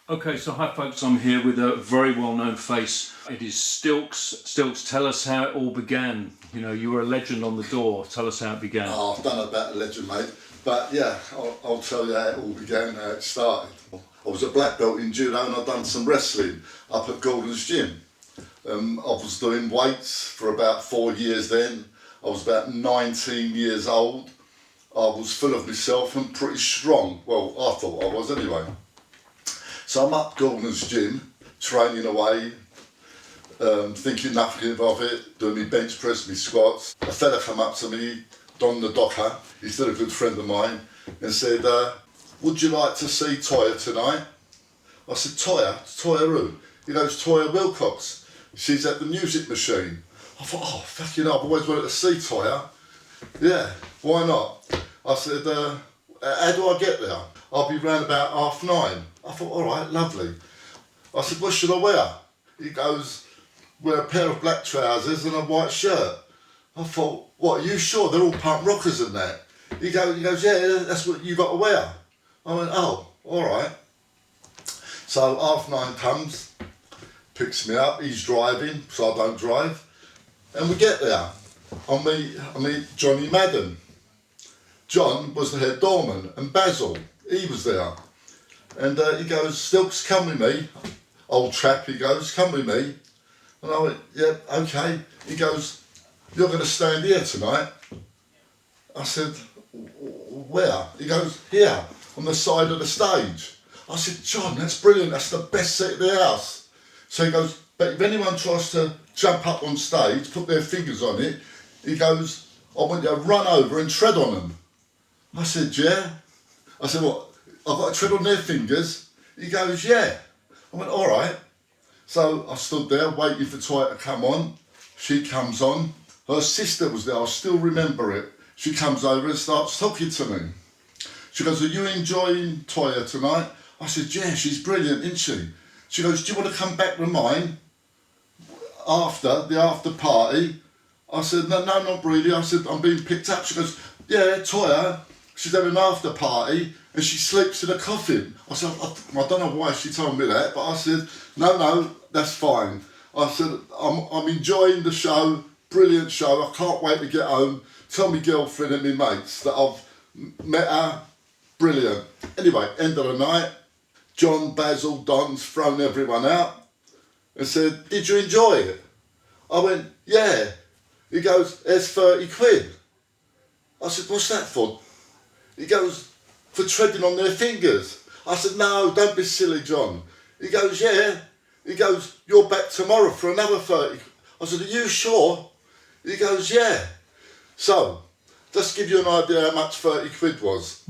Okay, so hi folks, I'm here with a very well-known face. It is Stilks. Stilks, tell us how it all began. You know, you were a legend on the door. Tell us how it began. Oh, I don't know about a legend, mate, but yeah, I'll tell you how it all began, how it started. I was a black belt in judo and I'd done some wrestling up at Gordon's gym. I was doing weights for about 4 years then. I was about 19 years old. I was full of myself and pretty strong. Well, I thought I was anyway. So I'm up Gordon's gym, training away, thinking nothing of it, doing my bench press, my squats. A fella come up to me, Don the Docker, he's still a good friend of mine, and said, would you like to see Toya tonight? I said, Toya? Toya who? He goes, Toya Wilcox. She's at the music machine. I thought, oh, fucking hell, I've always wanted to see Toya. Yeah, why not? I said, how do I get there? I'll be round about 9:30. I thought, all right, lovely. I said, what should I wear? He goes, wear a pair of black trousers and a white shirt. I thought, what, are you sure? They're all punk rockers and that. He goes, yeah, that's what you got to wear. I went, oh, all right. So 9:30 comes, picks me up, he's driving, so I don't drive. And we get there. I meet Johnny Madden. John was the head doorman, and Basil, he was there. And he goes, Stilks, come with me. Old chap, he goes, come with me. And I went, yeah, okay. He goes, you're going to stand here tonight? I said, where? He goes, here, on the side of the stage. I said, John, that's brilliant, that's the best seat of the house. So he goes, but if anyone tries to jump up on stage, put their fingers on it, he goes, I want you to run over and tread on them. I said, yeah. I said, what, I've got to tread on their fingers? He goes, yeah. I went, all right. So I stood there waiting for Toya to come on. She comes on. Her sister was there, I still remember it. She comes over and starts talking to me. She goes, are you enjoying Toya tonight? I said, yeah, she's brilliant, isn't she? She goes, do you want to come back with mine after the after party? I said, no, not really. I said, I'm being picked up. She goes, yeah, Toya, she's having an after party and she sleeps in a coffin. I said, I don't know why she told me that, but I said, no, that's fine. I said, I'm enjoying the show, brilliant show. I can't wait to get home, tell my girlfriend and my mates that I've met her, brilliant. Anyway, end of the night, John, Basil, Don's thrown everyone out and said, did you enjoy it? I went, yeah. He goes, there's 30 quid. I said, what's that for? He goes, for treading on their fingers. I said, no, don't be silly, John. He goes, yeah. He goes, you're back tomorrow for another 30. I said, are you sure? He goes, yeah. So, just to give you an idea how much 30 quid was.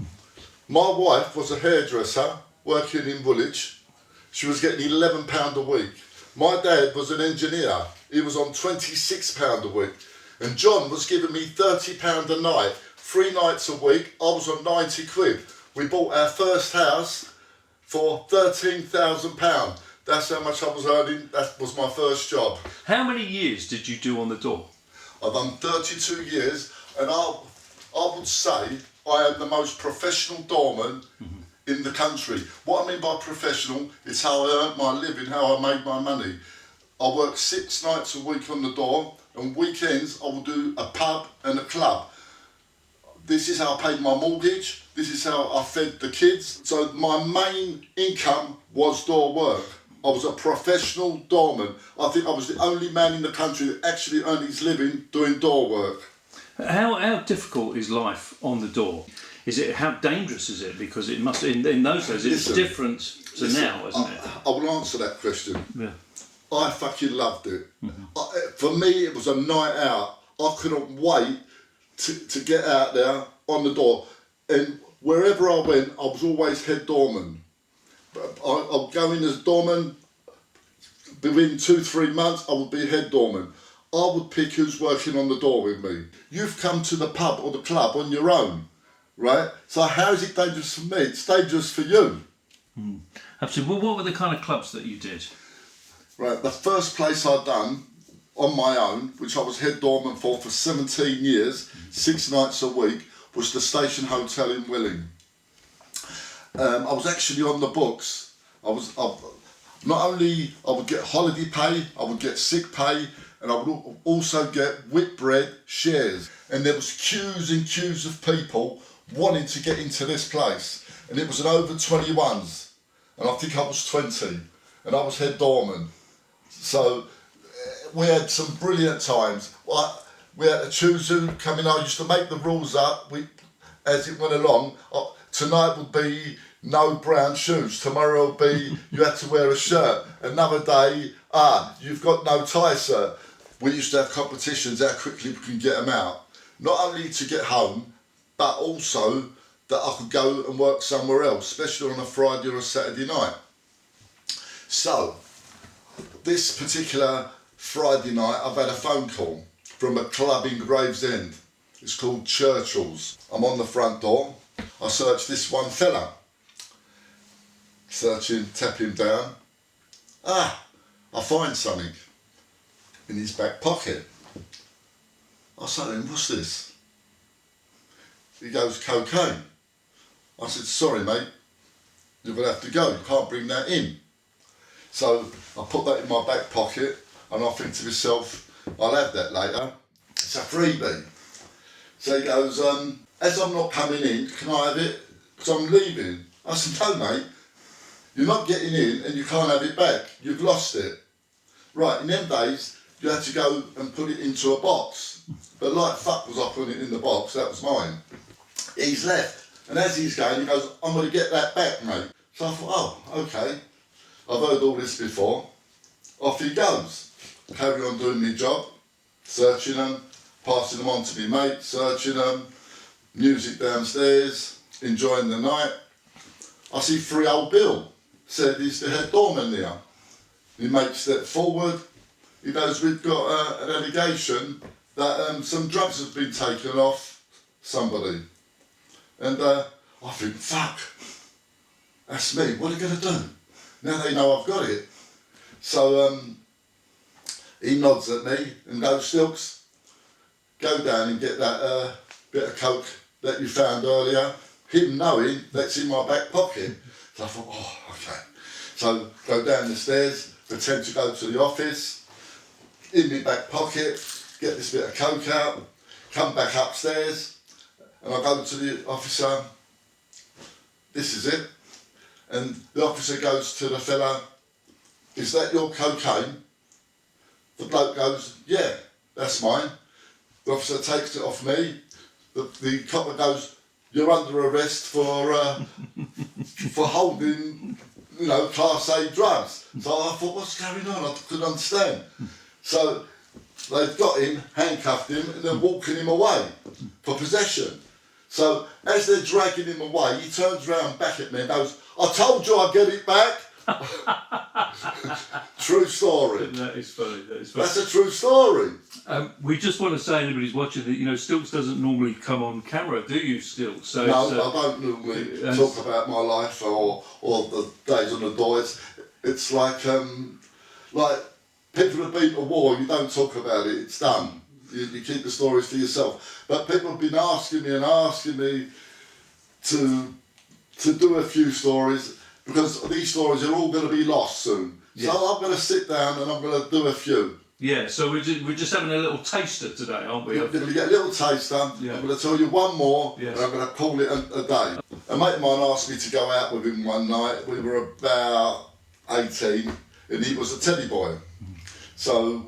My wife was a hairdresser working in Woolwich. She was getting £11 a week. My dad was an engineer. He was on £26 a week. And John was giving me £30 a night, 3 nights a week. I was on 90 quid. We bought our first house for £13,000. That's how much I was earning. That was my first job. How many years did you do on the door? I've done 32 years, and I would say I am the most professional doorman in the country. What I mean by professional is how I earned my living, how I made my money. I work 6 nights a week on the door, and weekends I will do a pub and a club. This is how I paid my mortgage, this is how I fed the kids. So my main income was door work. I was a professional doorman. I think I was the only man in the country that actually earned his living doing door work. How difficult is life on the door? How dangerous is it? Because it must, in those days, it's different to now, isn't it? I will answer that question. Yeah. I fucking loved it. For me, it was a night out. I couldn't wait to get out there on the door. And wherever I went, I was always head doorman. I'd go in as doorman. Within 2-3 months, I would be head doorman. I would pick who's working on the door with me. You've come to the pub or the club on your own, right? So how is it dangerous for me? It's dangerous for you. Absolutely. Well, what were the kind of clubs that you did? Right, the first place I'd done on my own, which I was head doorman for 17 years, 6 nights a week, was the Station Hotel in Willing. I was actually on the books. Not only I would get holiday pay, I would get sick pay, and I would also get Whitbread shares. And there was queues and queues of people wanting to get into this place. And it was an over 21s. And I think I was 20. And I was head doorman. So we had some brilliant times. We had to choose who come in. I used to make the rules up as it went along. Tonight would be no brown shoes. Tomorrow will be you had to wear a shirt. Another day, you've got no tie, sir. We used to have competitions how quickly we can get them out. Not only to get home, but also that I could go and work somewhere else, especially on a Friday or a Saturday night. So, this particular Friday night, I've had a phone call from a club in Gravesend. It's called Churchill's. I'm on the front door. I search this one fella. Searching, tap him down. I find something in his back pocket. I say to him, what's this? He goes, cocaine. I said, sorry mate, you're going to have to go, you can't bring that in. So I put that in my back pocket and I think to myself, I'll have that later. It's a freebie. So he goes, as I'm not coming in, can I have it? Because I'm leaving. I said, no mate, you're not getting in and you can't have it back. You've lost it. Right, in them days, you had to go and put it into a box. But like fuck was I putting it in the box, that was mine. He's left. And as he's going, he goes, I'm going to get that back, mate. So I thought, oh, okay. I've heard all this before. Off he goes. Carry on doing my job, searching them, passing them on to my mate, searching them, music downstairs, enjoying the night. I see 3-old Bill, said he's the head doorman there. He makes step forward. He goes, we've got an allegation that some drugs have been taken off somebody. And I think, fuck, that's me, what are you going to do? Now they know I've got it. So he nods at me and goes, Stilks, go down and get that bit of coke that you found earlier. Him knowing that's in my back pocket. So I thought, oh, okay. So go down the stairs, pretend to go to the office, in my back pocket, get this bit of coke out, come back upstairs, and I go to the officer, this is it. And the officer goes to the fella, is that your cocaine? The bloke goes, yeah, that's mine. The officer takes it off me. The copper goes, you're under arrest for holding, Class A drugs. So I thought, what's going on? I couldn't understand. So they've got him, handcuffed him, and they're walking him away for possession. So as they're dragging him away, he turns around back at me and goes, I told you I'd get it back. True story. That is funny. That's a true story. We just want to say, anybody's watching that, Stilks doesn't normally come on camera, do you, Stilks? So no, I don't normally talk about my life or the days on the door. It's like people have been to war, you don't talk about it, it's done. You keep the stories for yourself. But people have been asking me to do a few stories, because these stories are all going to be lost soon. Yes. So I'm going to sit down and I'm going to do a few. Yeah, so we're just having a little taster today, aren't we? We're going to get a little taster. Yeah. I'm going to tell you one more, yes. And I'm going to call it a day. A mate of mine asked me to go out with him one night. We were about 18 and he was a teddy boy. So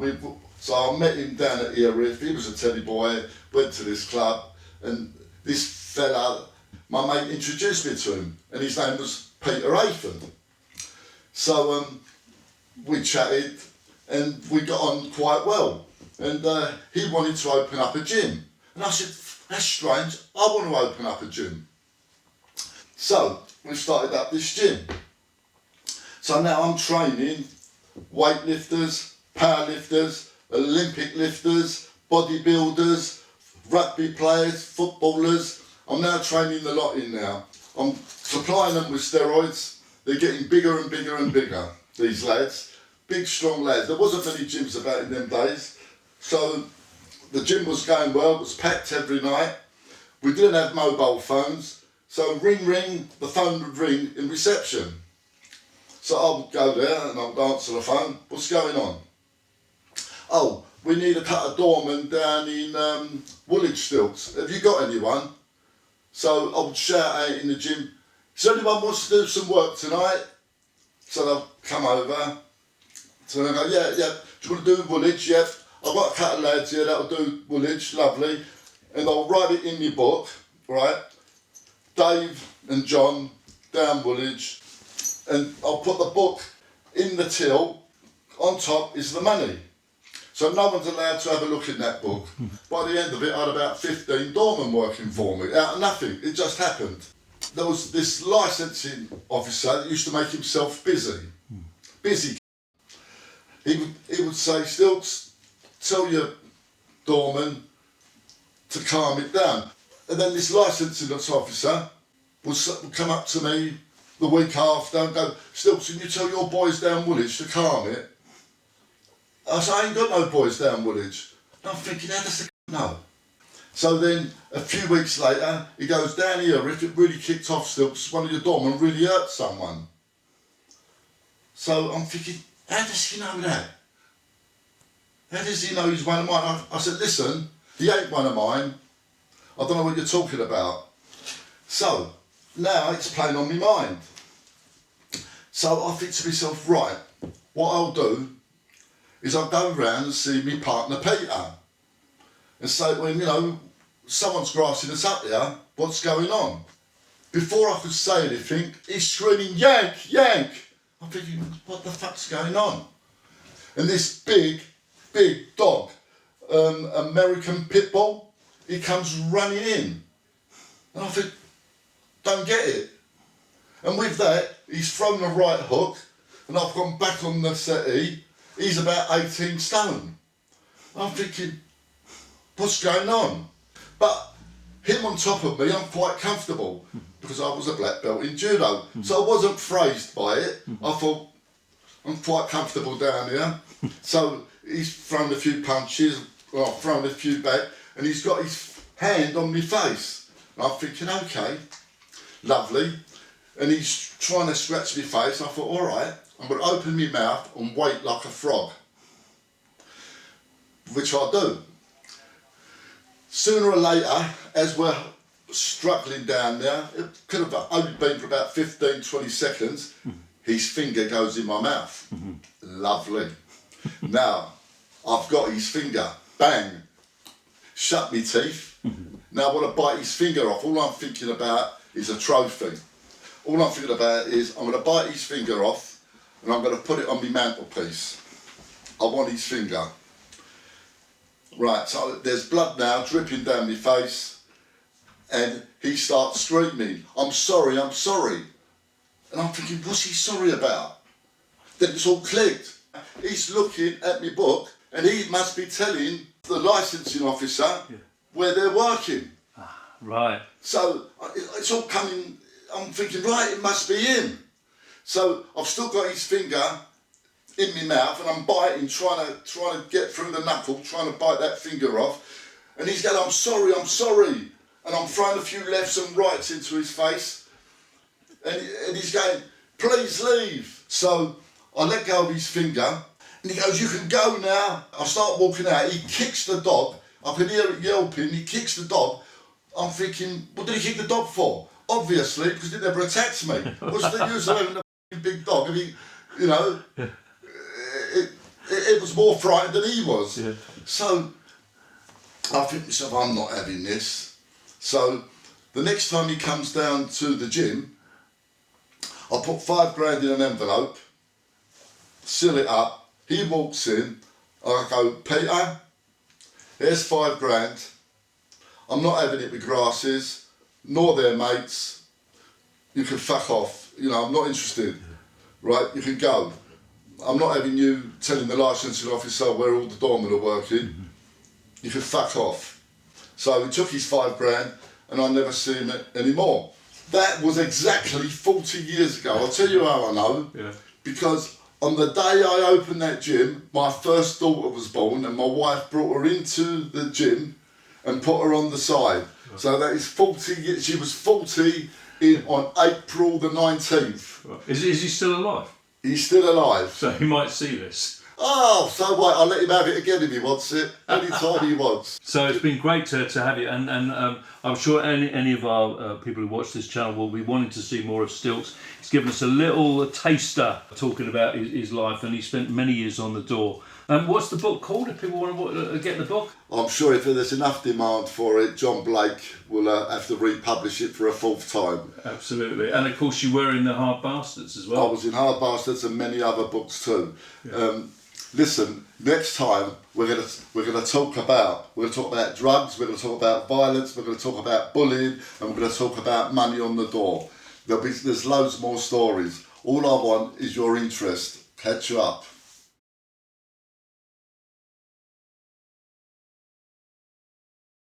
I met him down at Erith. He was a teddy boy, went to this club, and this fella, my mate introduced me to him, and his name was Peter Hayford. So we chatted, and we got on quite well. And he wanted to open up a gym. And I said, that's strange, I want to open up a gym. So we started up this gym. So now I'm training weightlifters, powerlifters, Olympic lifters, bodybuilders, rugby players, footballers. I'm now training the lot in now. I'm supplying them with steroids. They're getting bigger and bigger and bigger, these lads. Big, strong lads. There wasn't many gyms about in them days. So the gym was going well, it was packed every night. We didn't have mobile phones. So ring, ring, the phone would ring in reception. So I would go there and I would answer the phone. What's going on? Oh, we need a cut of doorman down in Woolwich Stilks. Have you got anyone? So I would shout out in the gym, does anyone wants to do some work tonight? So they'll come over. So they go, yeah. Do you want to do Woolwich? Yep. I've got a couple of lads here that'll do Woolwich, lovely. And I'll write it in my book, right? Dave and John down Woolwich. And I'll put the book in the till. On top is the money. So no one's allowed to have a look in that book. By the end of it, I had about 15 doormen working for me, out of nothing. It just happened. There was this licensing officer that used to make himself busy. Busy. He would say, Stilks, tell your doorman to calm it down. And then this licensing officer would come up to me the week after and go, Stilks, can you tell your boys down Woolwich to calm it? I said, I ain't got no boys down Woolwich. And I'm thinking, how does the know? So then, a few weeks later, he goes, down here, if it really kicked off, Stilks, one of your doormen really hurt someone. So I'm thinking, how does he know that? How does he know he's one of mine? I said, listen, he ain't one of mine. I don't know what you're talking about. So, now it's playing on my mind. So I think to myself, right, what I'll do is I'll go round and see my partner Peter and say, well, you know, someone's grassing us up here, what's going on? Before I could say anything, he's screaming, yank, yank. I'm thinking, what the fuck's going on? And this big dog, American pit bull, he comes running in. And I think, don't get it. And with that, he's thrown the right hook, and I've gone back on the settee. He's about 18 stone. I'm thinking, what's going on? But him on top of me, I'm quite comfortable because I was a black belt in judo. So I wasn't phased by it. I thought, I'm quite comfortable down here. So he's thrown a few punches, or I've thrown a few back, and he's got his hand on my face. And I'm thinking, okay, lovely. And he's trying to scratch my face. I thought, all right, I'm going to open my mouth and wait like a frog, which I do. Sooner or later, as we're struggling down there, it could have only been for about 15, 20 seconds, his finger goes in my mouth. Lovely. Now, I've got his finger. Bang. Shut me teeth. Now I want to bite his finger off. All I'm thinking about is a trophy. All I'm thinking about is I'm going to bite his finger off and I'm going to put it on my mantelpiece. I want his finger. Right, so there's blood now dripping down my face and he starts screaming, I'm sorry, I'm sorry. And I'm thinking, what's he sorry about? Then it's all clicked. He's looking at my book and he must be telling the licensing officer where they're working. Right. So it's all coming, I'm thinking, right, it must be him. So I've still got his finger in my mouth and I'm biting, trying to get through the knuckle, trying to bite that finger off. And he's going, I'm sorry, I'm sorry. And I'm throwing a few lefts and rights into his face. And he's going, please leave. So I let go of his finger and he goes, you can go now. I start walking out, he kicks the dog. I can hear it yelping, he kicks the dog. I'm thinking, what did he kick the dog for? Obviously, because it never attacked me. What's the use of having a big dog? I mean, you know, it was more frightened than he was. Yeah. So I think to myself, I'm not having this. So the next time he comes down to the gym, I put £5 in an envelope, seal it up, he walks in, I go, Peter, here's £5. I'm not having it with grasses, nor their mates. You can fuck off. You know, I'm not interested. Right, you can go. I'm not having you telling the licensing officer where all the doormen are working. You can fuck off. So he took his £5 and I never see him anymore. That was exactly 40 years ago. I'll tell you how I know. Yeah. Because on the day I opened that gym, my first daughter was born and my wife brought her into the gym and put her on the side. Right. So that is 40 years. She was 40 on April the 19th. Right. Is he still alive? He's still alive. So he might see this. Oh, so what? I'll let him have it again if he wants it. Anytime he wants. So it's been great to have you, and I'm sure any of our people who watch this channel will be wanting to see more of Stilks. He's given us a little taster talking about his life, and he spent many years on the door. What's the book called if people want to get the book? I'm sure if there's enough demand for it, John Blake will have to republish it for a fourth time. Absolutely, and of course you were in the Hard Bastards as well. I was in Hard Bastards and many other books too. Yeah. Listen, next time we're gonna talk about drugs, we're gonna talk about violence, we're gonna talk about bullying, and we're gonna talk about money on the door. There's loads more stories. All I want is your interest. Catch you up.